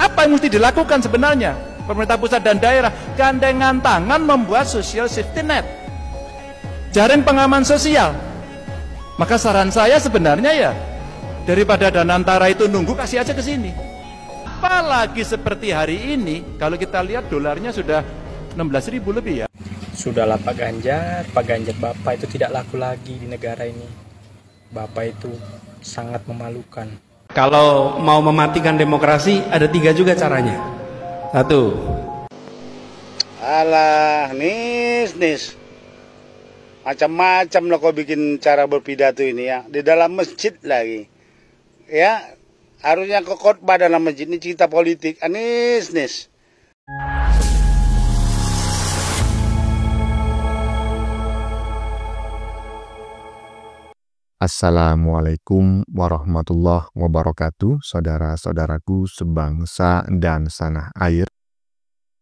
Apa yang mesti dilakukan sebenarnya? Pemerintah pusat dan daerah gandengan tangan membuat social safety net, jaring pengaman sosial. Maka saran saya sebenarnya ya, daripada Danantara itu nunggu, kasih aja ke sini. Apalagi seperti hari ini, kalau kita lihat dolarnya sudah 16.000 lebih ya. Sudahlah Pak Ganjar Bapak itu tidak laku lagi di negara ini. Bapak itu sangat memalukan. Kalau mau mematikan demokrasi ada 3 juga caranya. 1. Alah, nis. Macam-macam lah kau bikin cara berpidato ini ya. Di dalam masjid lagi. Ya, harusnya kau khotbah dalam masjid, ini cerita politik. Nis. Assalamualaikum warahmatullahi wabarakatuh, saudara-saudaraku sebangsa dan sanah air.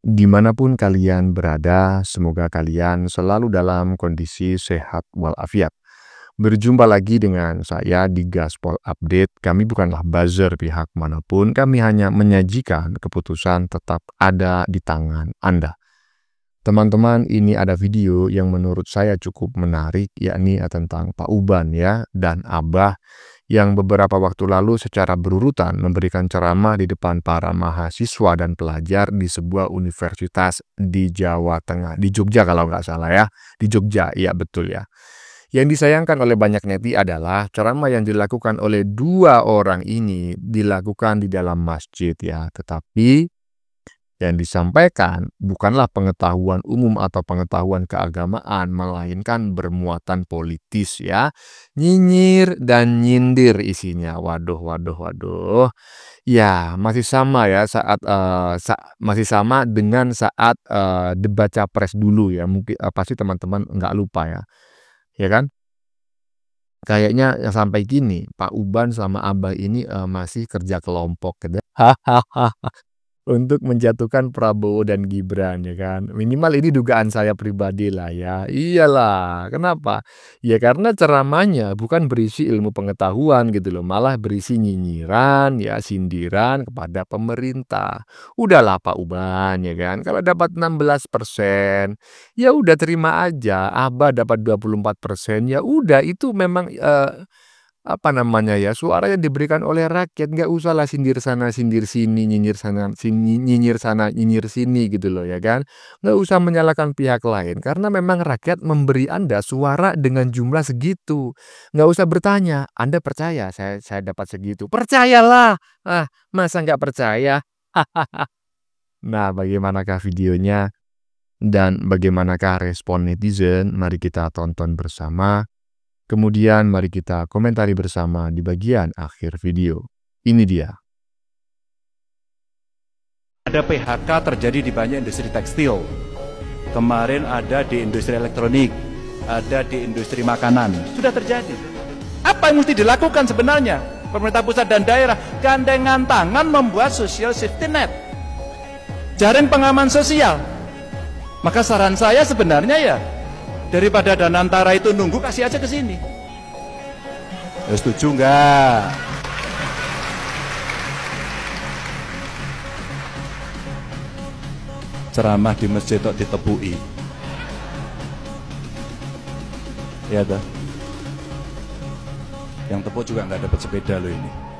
Dimanapun kalian berada, semoga kalian selalu dalam kondisi sehat walafiat. Berjumpa lagi dengan saya di Gaspol Update. Kami bukanlah buzzer pihak manapun, kami hanya menyajikan keputusan tetap ada di tangan Anda. Teman-teman, ini ada video yang menurut saya cukup menarik, yakni tentang Pak Uban ya dan Abah yang beberapa waktu lalu secara berurutan memberikan ceramah di depan para mahasiswa dan pelajar di sebuah universitas di Jawa Tengah, di Jogja kalau nggak salah ya, di Jogja, ya betul ya. Yang disayangkan oleh banyak neti adalah ceramah yang dilakukan oleh 2 orang ini dilakukan di dalam masjid ya, tetapi yang disampaikan bukanlah pengetahuan umum atau pengetahuan keagamaan, melainkan bermuatan politis ya. Nyinyir dan nyindir isinya. Waduh. Ya, masih sama ya masih sama dengan saat debat capres dulu ya. Mungkin pasti teman-teman nggak lupa ya. Ya kan? Kayaknya yang sampai gini, Pak Uban sama Abah ini masih kerja kelompok gitu. Hahaha. Untuk menjatuhkan Prabowo dan Gibran ya kan. Minimal ini dugaan saya pribadi lah ya. Iyalah, kenapa? Ya karena ceramahnya bukan berisi ilmu pengetahuan gitu loh, malah berisi nyinyiran ya, sindiran kepada pemerintah. Udahlah Pak Uban ya kan. Kalau dapat 16%, ya udah terima aja. Abah dapat 24%, ya udah itu memang suara yang diberikan oleh rakyat. Nggak usah lah sindir sana sindir sini, nyinyir sana nyinyir sini gitu loh ya kan. Nggak usah menyalahkan pihak lain karena memang rakyat memberi Anda suara dengan jumlah segitu. Nggak usah bertanya, Anda percaya saya dapat segitu? Percayalah. Masa nggak percaya? Nah, bagaimanakah videonya dan bagaimanakah respon netizen? Mari kita tonton bersama. Kemudian mari kita komentari bersama di bagian akhir video. Ini dia. Ada PHK terjadi di banyak industri tekstil. Kemarin ada di industri elektronik, ada di industri makanan. Sudah terjadi. Apa yang mesti dilakukan sebenarnya? Pemerintah pusat dan daerah gandengan tangan membuat social safety net, jaring pengaman sosial. Maka saran saya sebenarnya ya, daripada Danantara itu nunggu, kasih aja ke sini. Ya, setuju nggak? Ceramah di masjid kok ditepui. Ya dah. Yang tepuk juga nggak dapat sepeda loh ini.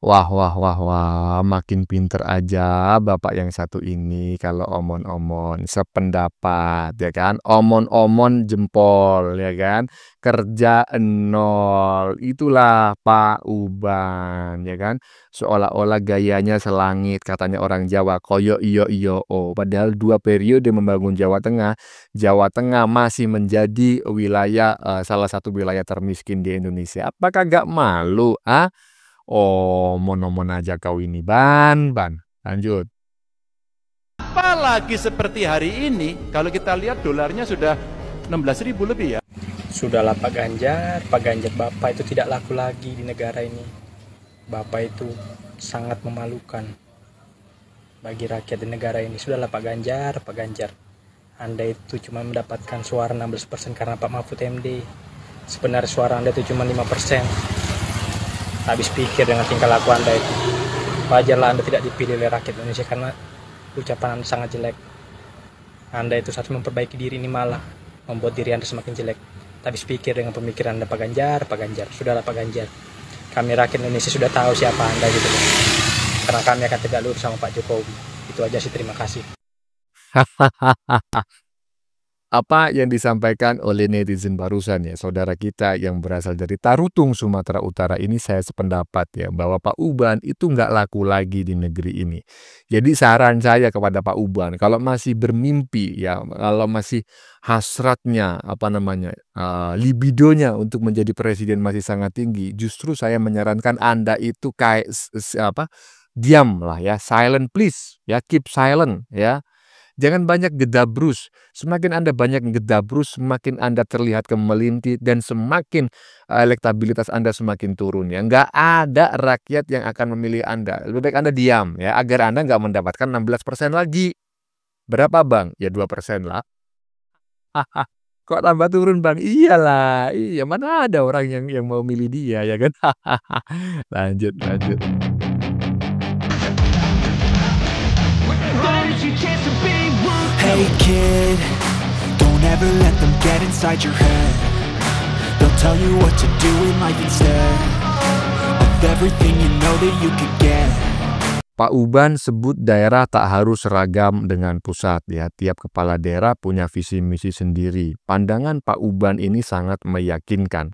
Wah, makin pinter aja bapak yang satu ini kalau omon-omon sependapat ya kan, omon-omon jempol ya kan, kerja 0, itulah Pak Uban ya kan, seolah-olah gayanya selangit katanya orang Jawa, koyo iyo padahal 2 periode membangun Jawa Tengah masih menjadi wilayah salah satu wilayah termiskin di Indonesia. Apakah gak malu omon-omon aja kau ini, Ban. Lanjut. Apalagi seperti hari ini, kalau kita lihat dolarnya sudah 16.000 lebih ya. Sudahlah Pak Ganjar Bapak itu tidak laku lagi di negara ini. Bapak itu sangat memalukan bagi rakyat di negara ini. Sudahlah Pak Ganjar. Anda itu cuma mendapatkan suara 16% karena Pak Mahfud MD. Sebenarnya suara Anda itu cuma 5%. Tak habis pikir dengan tingkah laku Anda itu. Wajarlah Anda tidak dipilih oleh rakyat Indonesia karena ucapan Anda sangat jelek. Anda itu harus memperbaiki diri, ini malah membuat diri Anda semakin jelek. Tak habis pikir dengan pemikiran Anda, Pak Ganjar. Sudahlah Pak Ganjar. Kami rakyat Indonesia sudah tahu siapa Anda gitu. Karena kami akan tegak lurus sama Pak Jokowi. Itu aja sih, terima kasih. Apa yang disampaikan oleh netizen barusan ya, saudara kita yang berasal dari Tarutung, Sumatera Utara ini, saya sependapat ya, bahwa Pak Uban itu nggak laku lagi di negeri ini. Jadi saran saya kepada Pak Uban, kalau masih bermimpi ya, kalau masih hasratnya, libidonya untuk menjadi presiden masih sangat tinggi, justru saya menyarankan Anda itu kayak diam lah ya, silent please ya, keep silent ya. Jangan banyak gedabrus. Semakin Anda banyak gedabrus, semakin Anda terlihat kemelinti dan semakin elektabilitas Anda semakin turun ya. Nggak ada rakyat yang akan memilih Anda. Lebih baik Anda diam ya, agar Anda nggak mendapatkan 16% lagi. Berapa Bang? Ya 2% lah. Kok tambah turun Bang? Iyalah, iya, mana ada orang yang mau milih dia ya kan? Lanjut. Hey kid, don't ever let them get inside your head. They'll tell you what to do in life instead of everything you know that you could get. Pak Uban sebut daerah tak harus seragam dengan pusat ya. Tiap kepala daerah punya visi misi sendiri. Pandangan Pak Uban ini sangat meyakinkan.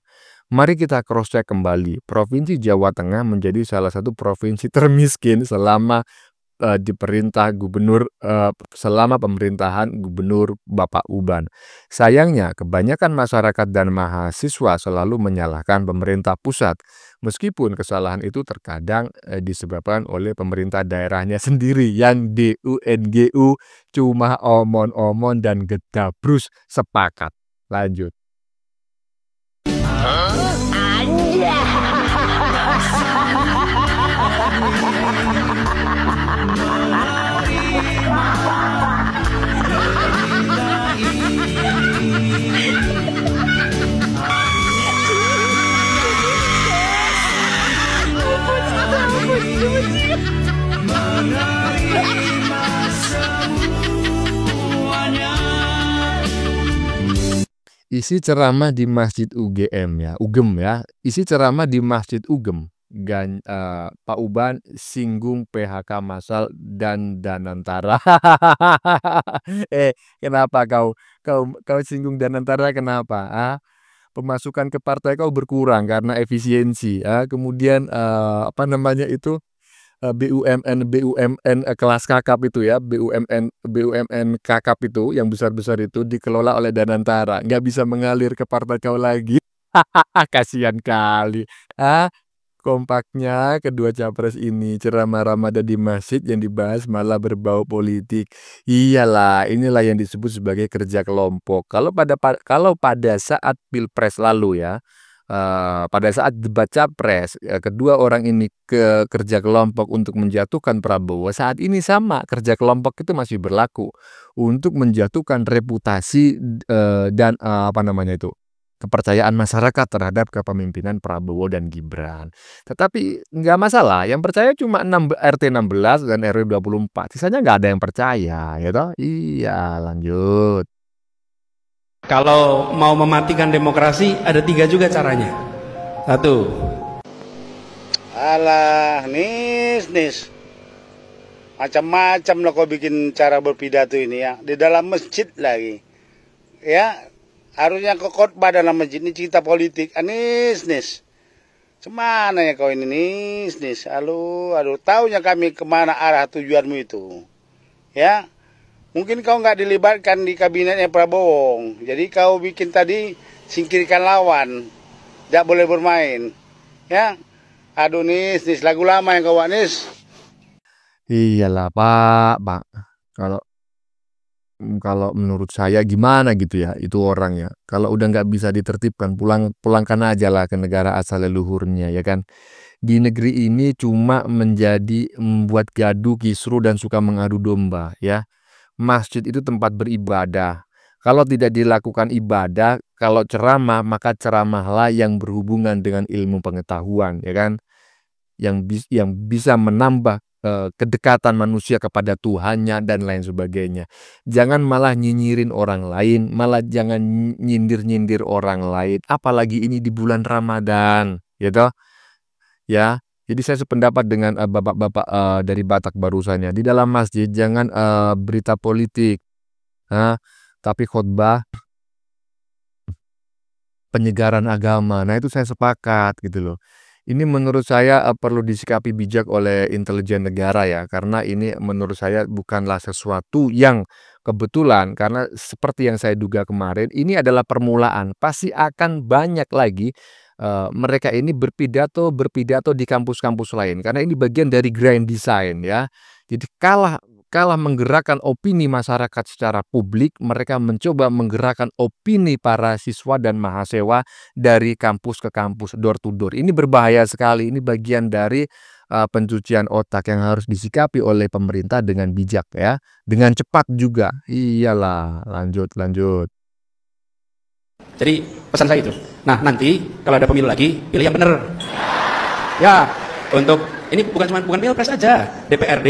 Mari kita cross check kembali. Provinsi Jawa Tengah menjadi salah satu provinsi termiskin selama selama pemerintahan Gubernur Bapak Uban. Sayangnya, kebanyakan masyarakat dan mahasiswa selalu menyalahkan pemerintah pusat, meskipun kesalahan itu terkadang disebabkan oleh pemerintah daerahnya sendiri yang DUNGU cuma omon-omon dan gedabrus. Sepakat. Lanjut. Isi ceramah di Masjid UGM ya, isi ceramah di Masjid UGM. Pak Uban singgung PHK massal dan Danantara. Kenapa kau singgung Danantara, kenapa? Pemasukan ke partai kau berkurang karena efisiensi. Kemudian BUMN kelas kakap itu ya, BUMN kakap itu yang besar-besar itu dikelola oleh Danantara, nggak bisa mengalir ke partai kau lagi. Kasihan kali. Kompaknya kedua capres ini ceramah Ramadan di masjid yang dibahas malah berbau politik. Iyalah, inilah yang disebut sebagai kerja kelompok. Kalau pada saat Pilpres lalu ya, pada saat debat capres, kedua orang ini kerja kelompok untuk menjatuhkan Prabowo. Saat ini sama, kerja kelompok itu masih berlaku untuk menjatuhkan reputasi dan kepercayaan masyarakat terhadap kepemimpinan Prabowo dan Gibran. Tetapi nggak masalah, yang percaya cuma RT 16 dan RW 24. Sisanya nggak ada yang percaya, ya toh? Iya, lanjut. Kalau mau mematikan demokrasi ada 3 juga caranya. 1. Alah, nis. Macam-macam lah kau bikin cara berpidato ini ya. Di dalam masjid lagi. Ya, harusnya kau khotbah dalam masjid ini cerita politik. Nis. Cemana ya kau ini nis. Aduh, taunya kami kemana arah tujuanmu itu. Ya. Mungkin kau nggak dilibatkan di kabinetnya Prabowo. Jadi kau bikin tadi singkirkan lawan. Tidak boleh bermain. Ya. Aduh nis, lagu lama yang kau buat nis. Iyalah Pak. Kalau menurut saya gimana gitu ya itu orang ya. Kalau udah nggak bisa ditertibkan, pulangkan aja lah ke negara asal leluhurnya ya kan. Di negeri ini cuma membuat gaduh, kisruh dan suka mengadu domba ya. Masjid itu tempat beribadah. Kalau tidak dilakukan ibadah, kalau ceramah, maka ceramahlah yang berhubungan dengan ilmu pengetahuan, ya kan? yang bisa menambah kedekatan manusia kepada Tuhannya dan lain sebagainya. Jangan malah nyinyirin orang lain, malah jangan nyindir-nyindir orang lain, apalagi ini di bulan Ramadan, gitu. Ya, jadi saya sependapat dengan bapak-bapak dari Batak barusannya. Di dalam masjid jangan berita politik, tapi khotbah penyegaran agama. Nah, itu saya sepakat gitu loh. Ini menurut saya perlu disikapi bijak oleh intelijen negara ya, karena ini menurut saya bukanlah sesuatu yang kebetulan, karena seperti yang saya duga kemarin, ini adalah permulaan. Pasti akan banyak lagi mereka ini berpidato di kampus-kampus lain, karena ini bagian dari grand design ya. Jadi kalah menggerakkan opini masyarakat secara publik, mereka mencoba menggerakkan opini para siswa dan mahasiswa dari kampus ke kampus, door to door. Ini berbahaya sekali, ini bagian dari pencucian otak yang harus disikapi oleh pemerintah dengan bijak ya, dengan cepat juga. Iyalah, lanjut. Jadi pesan saya itu. Nah, nanti kalau ada pemilu lagi, pilih yang benar. Ya, untuk ini bukan pilpres aja, DPRD.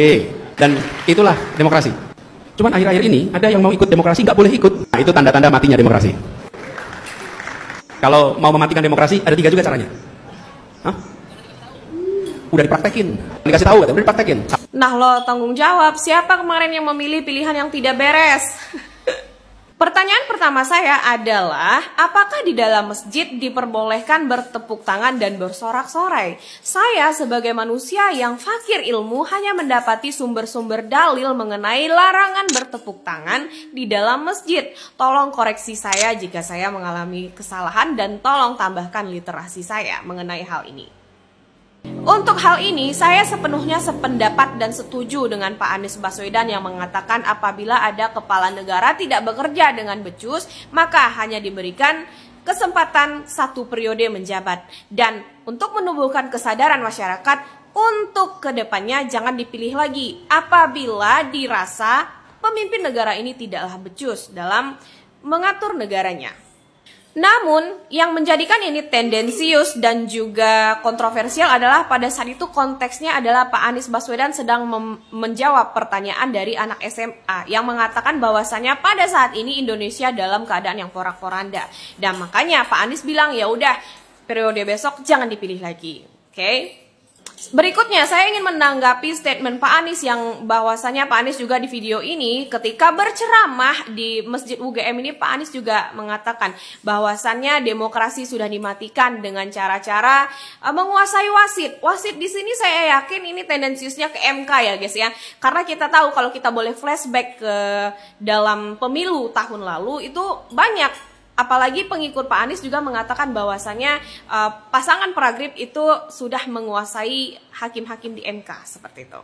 Dan itulah demokrasi. Cuman akhir-akhir ini ada yang mau ikut demokrasi nggak boleh ikut. Nah, itu tanda-tanda matinya demokrasi. Kalau mau mematikan demokrasi ada 3 juga caranya. Udah dipraktekin, dikasih tahu udah dipraktekin. Nah lo tanggung jawab, siapa kemarin yang memilih pilihan yang tidak beres? Pertanyaan pertama saya adalah, apakah di dalam masjid diperbolehkan bertepuk tangan dan bersorak-sorai? Saya sebagai manusia yang fakir ilmu hanya mendapati sumber-sumber dalil mengenai larangan bertepuk tangan di dalam masjid. Tolong koreksi saya jika saya mengalami kesalahan dan tolong tambahkan literasi saya mengenai hal ini. Untuk hal ini, saya sepenuhnya sependapat dan setuju dengan Pak Anies Baswedan yang mengatakan apabila ada kepala negara tidak bekerja dengan becus, maka hanya diberikan kesempatan 1 periode menjabat. Dan untuk menumbuhkan kesadaran masyarakat, untuk kedepannya jangan dipilih lagi apabila dirasa pemimpin negara ini tidaklah becus dalam mengatur negaranya. Namun, yang menjadikan ini tendensius dan juga kontroversial adalah pada saat itu konteksnya adalah Pak Anies Baswedan sedang menjawab pertanyaan dari anak SMA yang mengatakan bahwasannya pada saat ini Indonesia dalam keadaan yang porak-poranda. Dan makanya Pak Anies bilang, ya udah periode besok jangan dipilih lagi. Oke? Berikutnya saya ingin menanggapi statement Pak Anies yang bahwasanya Pak Anies juga di video ini ketika berceramah di Masjid UGM ini, Pak Anies juga mengatakan bahwasannya demokrasi sudah dimatikan dengan cara-cara menguasai wasit. Wasit di sini saya yakin ini tendensiusnya ke MK ya guys ya. Karena kita tahu kalau kita boleh flashback ke dalam pemilu tahun lalu itu banyak. Apalagi pengikut Pak Anies juga mengatakan bahwasannya pasangan Pragrip itu sudah menguasai hakim-hakim di MK seperti itu.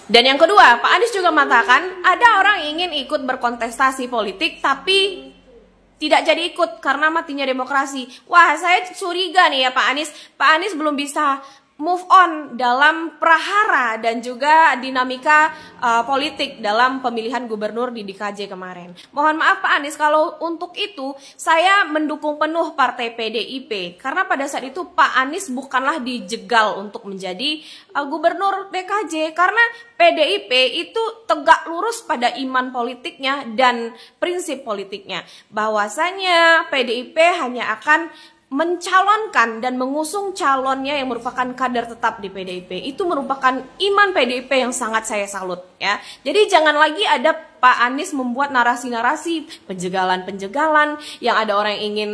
Dan yang kedua, Pak Anies juga mengatakan ada orang ingin ikut berkontestasi politik tapi tidak jadi ikut karena matinya demokrasi. Wah, saya curiga nih ya Pak Anies. Pak Anies belum bisa move on dalam prahara dan juga dinamika politik dalam pemilihan gubernur di DKJ kemarin. Mohon maaf Pak Anies, kalau untuk itu saya mendukung penuh partai PDIP karena pada saat itu Pak Anies bukanlah dijegal untuk menjadi gubernur DKJ karena PDIP itu tegak lurus pada iman politiknya dan prinsip politiknya bahwasanya PDIP hanya akan mencalonkan dan mengusung calonnya yang merupakan kader tetap di PDIP. Itu merupakan iman PDIP yang sangat saya salut ya. Jadi jangan lagi ada Pak Anies membuat narasi-narasi penjegalan-penjegalan yang ada orang yang ingin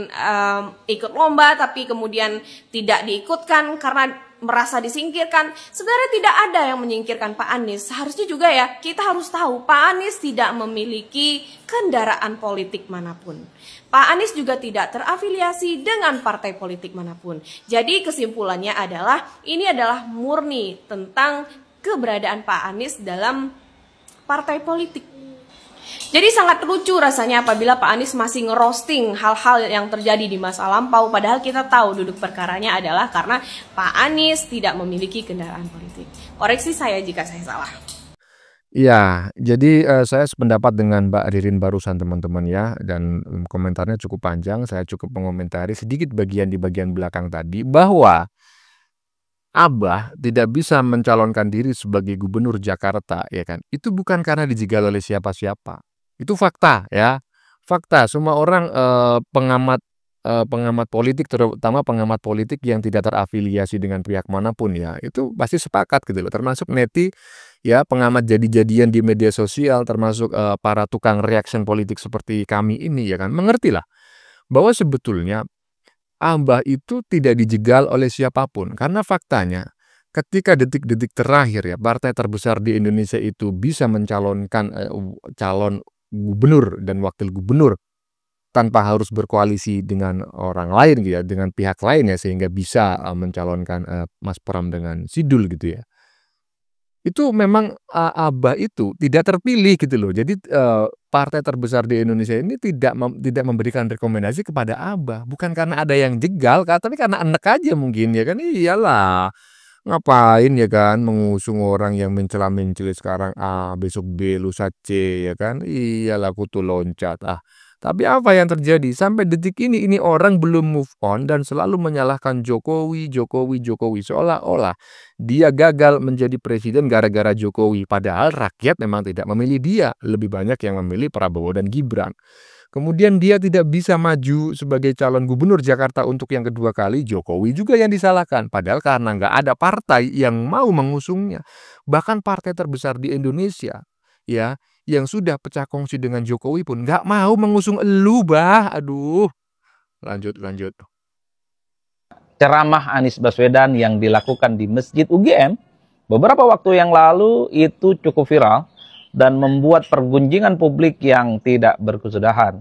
ikut lomba tapi kemudian tidak diikutkan karena merasa disingkirkan. Sebenarnya tidak ada yang menyingkirkan Pak Anies. Seharusnya juga ya kita harus tahu Pak Anies tidak memiliki kendaraan politik manapun. Pak Anies juga tidak terafiliasi dengan partai politik manapun. Jadi kesimpulannya adalah ini adalah murni tentang keberadaan Pak Anies dalam partai politik. Jadi sangat lucu rasanya apabila Pak Anies masih ngerosting hal-hal yang terjadi di masa lampau. Padahal kita tahu duduk perkaranya adalah karena Pak Anies tidak memiliki kendaraan politik. Koreksi saya jika saya salah. Iya, jadi saya sependapat dengan Mbak Ririn barusan teman-teman ya, dan komentarnya cukup panjang. Saya cukup mengomentari sedikit bagian di bagian belakang tadi bahwa Abah tidak bisa mencalonkan diri sebagai gubernur Jakarta, ya kan? Itu bukan karena dijegal oleh siapa-siapa. Itu fakta, ya. Fakta. Semua orang pengamat politik, terutama pengamat politik yang tidak terafiliasi dengan pihak manapun, ya, itu pasti sepakat gitu loh. Termasuk neti, ya, pengamat jadi-jadian di media sosial, termasuk para tukang reaction politik seperti kami ini, ya kan? Mengertilah bahwa sebetulnya Abah itu tidak dijegal oleh siapapun, karena faktanya ketika detik-detik terakhir, ya, partai terbesar di Indonesia itu bisa mencalonkan calon gubernur dan wakil gubernur tanpa harus berkoalisi dengan orang lain gitu ya, dengan pihak lain ya, sehingga bisa mencalonkan Mas Pram dengan Sidul gitu ya. Itu memang Abah itu tidak terpilih gitu loh. Jadi partai terbesar di Indonesia ini tidak memberikan rekomendasi kepada Abah, bukan karena ada yang jegal, tapi karena enek aja mungkin, ya kan. Iyalah, ngapain ya kan mengusung orang yang mencela-mencela, sekarang A, besok B, lusa C, ya kan. Iyalah, kutu loncat. Tapi apa yang terjadi sampai detik ini orang belum move on dan selalu menyalahkan Jokowi, seolah-olah dia gagal menjadi presiden gara-gara Jokowi. Padahal rakyat memang tidak memilih dia, lebih banyak yang memilih Prabowo dan Gibran. Kemudian dia tidak bisa maju sebagai calon gubernur Jakarta untuk yang kedua kali, Jokowi juga yang disalahkan. Padahal karena nggak ada partai yang mau mengusungnya. Bahkan partai terbesar di Indonesia, ya, yang sudah pecah kongsi dengan Jokowi pun nggak mau mengusung elu, Bah. Aduh. Lanjut. Ceramah Anies Baswedan yang dilakukan di Masjid UGM beberapa waktu yang lalu itu cukup viral dan membuat pergunjingan publik yang tidak berkesudahan.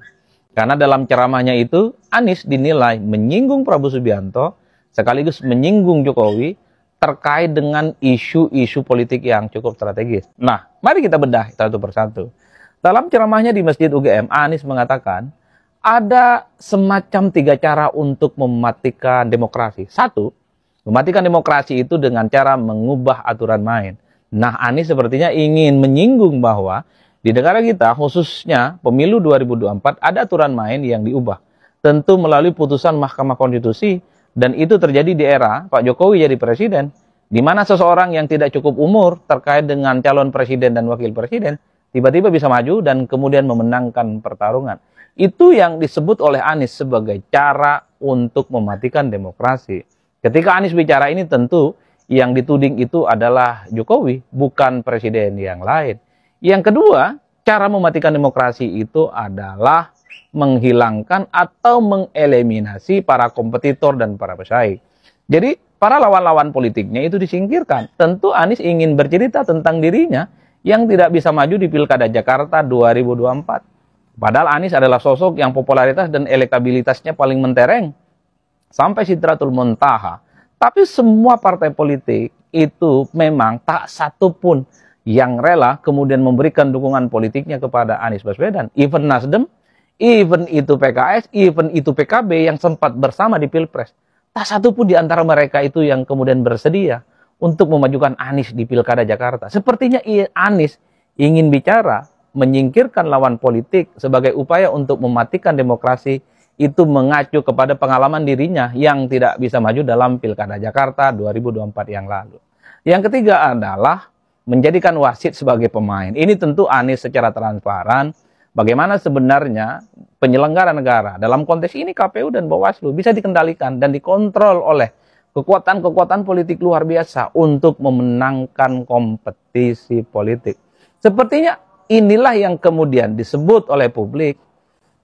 Karena dalam ceramahnya itu, Anies dinilai menyinggung Prabowo Subianto sekaligus menyinggung Jokowi terkait dengan isu-isu politik yang cukup strategis. Nah, mari kita bedah satu persatu. Dalam ceramahnya di Masjid UGM, Anies mengatakan ada semacam 3 cara untuk mematikan demokrasi. 1, mematikan demokrasi itu dengan cara mengubah aturan main. Nah, Anies sepertinya ingin menyinggung bahwa di negara kita, khususnya pemilu 2024, ada aturan main yang diubah. Tentu melalui putusan Mahkamah Konstitusi. Dan itu terjadi di era Pak Jokowi jadi presiden, di mana seseorang yang tidak cukup umur terkait dengan calon presiden dan wakil presiden, tiba-tiba bisa maju dan kemudian memenangkan pertarungan. Itu yang disebut oleh Anies sebagai cara untuk mematikan demokrasi. Ketika Anies bicara ini, tentu yang dituding itu adalah Jokowi, bukan presiden yang lain. Yang kedua, cara mematikan demokrasi itu adalah menghilangkan atau mengeliminasi para kompetitor dan para pesaing. Jadi para lawan-lawan politiknya itu disingkirkan. Tentu Anies ingin bercerita tentang dirinya yang tidak bisa maju di Pilkada Jakarta 2024. Padahal Anies adalah sosok yang popularitas dan elektabilitasnya paling mentereng sampai Sidratul Muntaha. Tapi semua partai politik itu memang tak satu pun yang rela kemudian memberikan dukungan politiknya kepada Anies Baswedan. Even Nasdem, even itu PKS, even itu PKB yang sempat bersama di Pilpres. Tak satu pun di antara mereka itu yang kemudian bersedia untuk memajukan Anies di Pilkada Jakarta. Sepertinya Anies ingin bicara menyingkirkan lawan politik sebagai upaya untuk mematikan demokrasi, itu mengacu kepada pengalaman dirinya yang tidak bisa maju dalam Pilkada Jakarta 2024 yang lalu. Yang ketiga adalah menjadikan wasit sebagai pemain. Ini tentu Anies secara transparan bagaimana sebenarnya penyelenggara negara, dalam konteks ini KPU dan Bawaslu, bisa dikendalikan dan dikontrol oleh kekuatan-kekuatan politik luar biasa untuk memenangkan kompetisi politik. Sepertinya inilah yang kemudian disebut oleh publik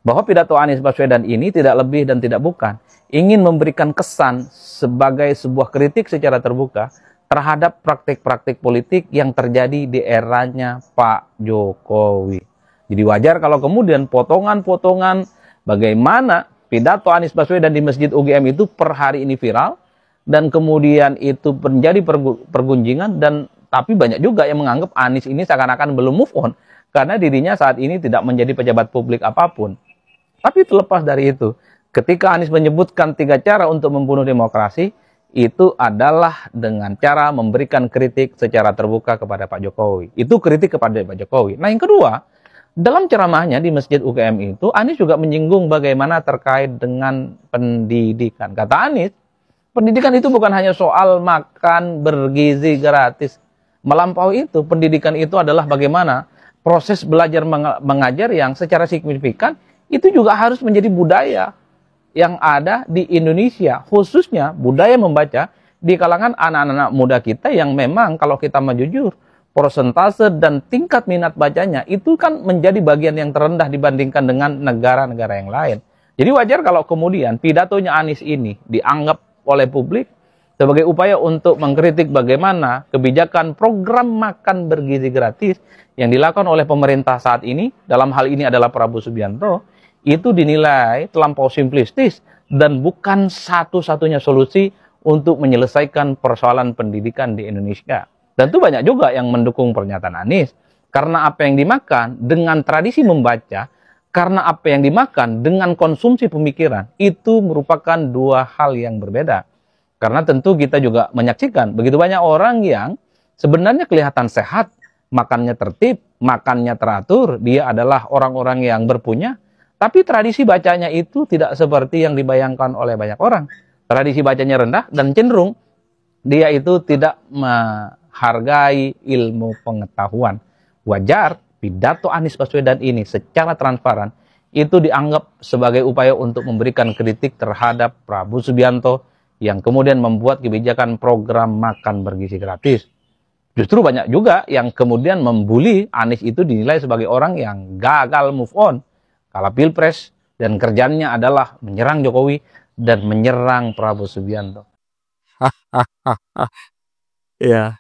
bahwa pidato Anies Baswedan ini tidak lebih dan tidak bukan ingin memberikan kesan sebagai sebuah kritik secara terbuka terhadap praktik-praktik politik yang terjadi di eranya Pak Jokowi. Jadi wajar kalau kemudian potongan-potongan bagaimana pidato Anies Baswedan di Masjid UGM itu per hari ini viral dan kemudian itu menjadi pergunjingan, dan tapi banyak juga yang menganggap Anies ini seakan-akan belum move on karena dirinya saat ini tidak menjadi pejabat publik apapun. Tapi terlepas dari itu, ketika Anies menyebutkan 3 cara untuk membunuh demokrasi, itu adalah dengan cara memberikan kritik secara terbuka kepada Pak Jokowi. Itu kritik kepada Pak Jokowi. Nah, yang kedua, dalam ceramahnya di Masjid UGM itu, Anies juga menyinggung bagaimana terkait dengan pendidikan. Kata Anies, Pendidikan itu bukan hanya soal makan bergizi gratis. Melampaui itu, pendidikan itu adalah bagaimana proses belajar mengajar yang secara signifikan itu juga harus menjadi budaya yang ada di Indonesia. Khususnya budaya membaca di kalangan anak-anak muda kita yang memang kalau kita mau jujur, persentase dan tingkat minat bacanya itu kan menjadi bagian yang terendah dibandingkan dengan negara-negara yang lain. Jadi wajar kalau kemudian pidatonya Anies ini dianggap oleh publik sebagai upaya untuk mengkritik bagaimana kebijakan program makan bergizi gratis yang dilakukan oleh pemerintah saat ini, dalam hal ini adalah Prabowo Subianto, itu dinilai terlampau simplistis dan bukan satu-satunya solusi untuk menyelesaikan persoalan pendidikan di Indonesia. Dan itu banyak juga yang mendukung pernyataan Anies. Karena apa yang dimakan dengan tradisi membaca, karena apa yang dimakan dengan konsumsi pemikiran, itu merupakan dua hal yang berbeda. Karena tentu kita juga menyaksikan begitu banyak orang yang sebenarnya kelihatan sehat, makannya tertib, makannya teratur, dia adalah orang-orang yang berpunya, tapi tradisi bacanya itu tidak seperti yang dibayangkan oleh banyak orang. Tradisi bacanya rendah dan cenderung dia itu tidak menghargai ilmu pengetahuan. Wajar pidato Anies Baswedan ini secara transparan itu dianggap sebagai upaya untuk memberikan kritik terhadap Prabowo Subianto yang kemudian membuat kebijakan program makan bergizi gratis. Justru banyak juga yang kemudian membuli Anies itu dinilai sebagai orang yang gagal move on kala Pilpres dan kerjanya adalah menyerang Jokowi dan menyerang Prabowo Subianto. Ya,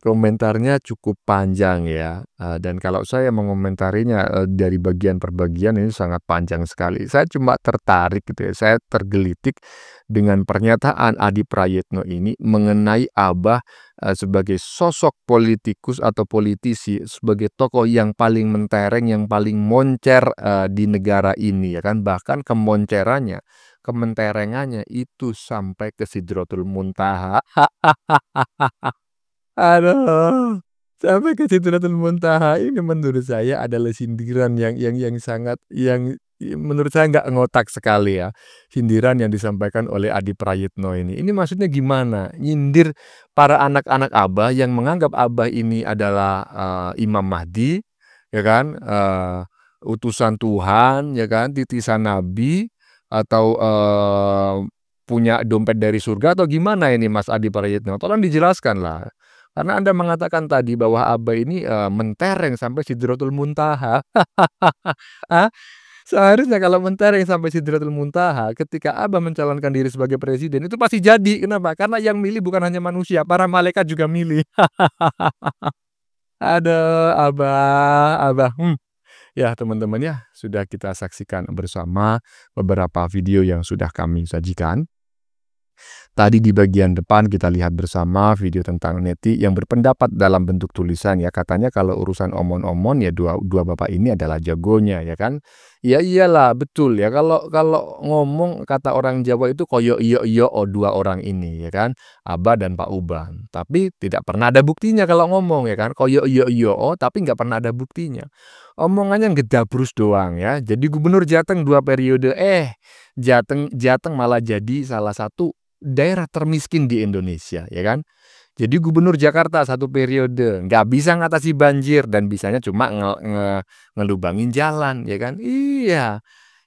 komentarnya cukup panjang ya, dan kalau saya mengomentarinya dari bagian per bagian ini sangat panjang sekali. Saya cuma tertarik gitu ya, saya tergelitik dengan pernyataan Adi Prayitno ini mengenai Abah sebagai sosok politikus atau politisi, sebagai tokoh yang paling mentereng, yang paling moncer di negara ini ya kan, bahkan kemoncerannya, kementerengannya itu sampai ke Sidratul Muntaha. Aduh, sampai ke Sidratul Muntaha ini menurut saya adalah sindiran yang sangat menurut saya nggak ngotak sekali ya. Sindiran yang disampaikan oleh Adi Prayitno ini. Ini maksudnya gimana? Nyindir para anak-anak Abah yang menganggap Abah ini adalah Imam Mahdi, ya kan? Utusan Tuhan, ya kan? Titisan Nabi atau punya dompet dari surga atau gimana ini Mas Adi Prayitno? Tolong dijelaskan lah. Karena Anda mengatakan tadi bahwa Abah ini mentereng sampai Sidratul Muntaha. Seharusnya kalau mentereng sampai Sidratul Muntaha, ketika Abah mencalonkan diri sebagai presiden, itu pasti jadi. Kenapa? Karena yang milih bukan hanya manusia, para malaikat juga milih. Aduh, Abah. Ya teman-teman ya, sudah kita saksikan bersama beberapa video yang sudah kami sajikan. Tadi di bagian depan kita lihat bersama video tentang Neti yang berpendapat dalam bentuk tulisan ya, katanya kalau urusan omon-omon ya dua bapak ini adalah jagonya ya kan. Ya iyalah betul ya, kalau ngomong kata orang Jawa itu koyo iyo dua orang ini ya kan, Abah dan Pak Uban. Tapi tidak pernah ada buktinya kalau ngomong ya kan, koyo iyo tapi nggak pernah ada buktinya. Omongannya gedabrus doang ya. Jadi gubernur Jateng 2 periode Jateng malah jadi salah satu daerah termiskin di Indonesia ya kan. Jadi gubernur Jakarta 1 periode nggak bisa ngatasi banjir dan bisanya cuma ngelubangin jalan ya kan. Iya,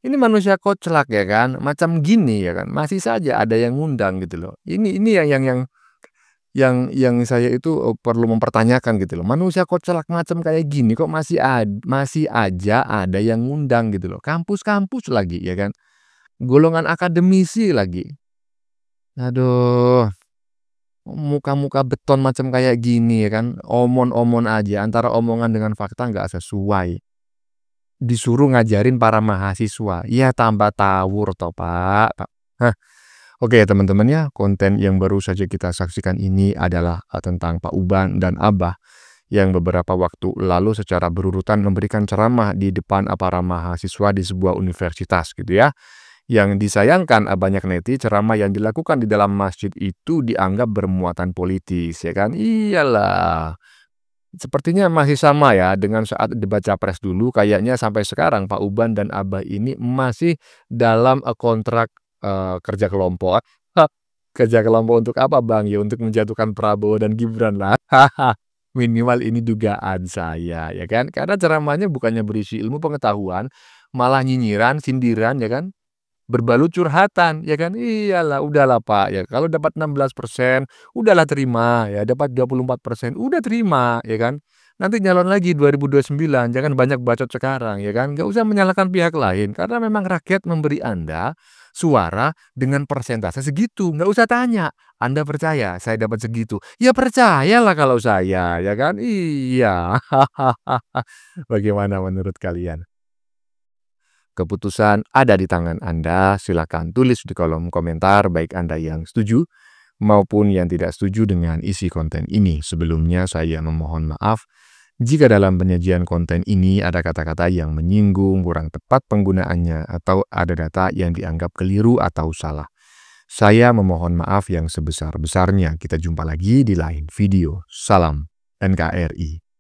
ini manusia koclak ya kan, macam gini ya kan, masih saja ada yang ngundang gitu loh. Ini yang saya itu perlu mempertanyakan gitu loh. Manusia koclak macam kayak gini kok masih aja ada yang ngundang gitu loh. Kampus-kampus lagi ya kan, golongan akademisi lagi. Aduh, muka-muka beton macam kayak gini ya kan, omon-omon aja, antara omongan dengan fakta nggak sesuai. Disuruh ngajarin para mahasiswa, ya tambah tawur toh Pak. Oke teman-teman ya, konten yang baru saja kita saksikan ini adalah tentang Pak Uban dan Abah yang beberapa waktu lalu secara berurutan memberikan ceramah di depan para mahasiswa di sebuah universitas gitu ya. Yang disayangkan banyak neti, ceramah yang dilakukan di dalam masjid itu dianggap bermuatan politis ya kan. Iyalah, sepertinya masih sama ya dengan saat debat capres dulu. Kayaknya sampai sekarang Pak Uban dan Abah ini masih dalam kontrak kerja kelompok Kerja kelompok untuk apa Bang? Ya untuk menjatuhkan Prabowo dan Gibran lah. Minimal ini dugaan saya, ya kan? Karena ceramahnya bukannya berisi ilmu pengetahuan, malah nyinyiran, sindiran, ya kan? Berbalut curhatan, ya kan? Iyalah, udahlah Pak, ya kalau dapat 16%, udahlah terima, ya dapat 24%, udah terima, ya kan? Nanti nyalon lagi 2029, jangan banyak bacot sekarang, ya kan? Nggak usah menyalahkan pihak lain, karena memang rakyat memberi Anda suara dengan persentase segitu. Nggak usah tanya, Anda percaya saya dapat segitu? Ya percayalah kalau saya, ya kan? Iya. Bagaimana menurut kalian? Keputusan ada di tangan Anda, silakan tulis di kolom komentar baik Anda yang setuju maupun yang tidak setuju dengan isi konten ini. Sebelumnya saya memohon maaf jika dalam penyajian konten ini ada kata-kata yang menyinggung, kurang tepat penggunaannya, atau ada data yang dianggap keliru atau salah. Saya memohon maaf yang sebesar-besarnya. Kita jumpa lagi di lain video. Salam NKRI.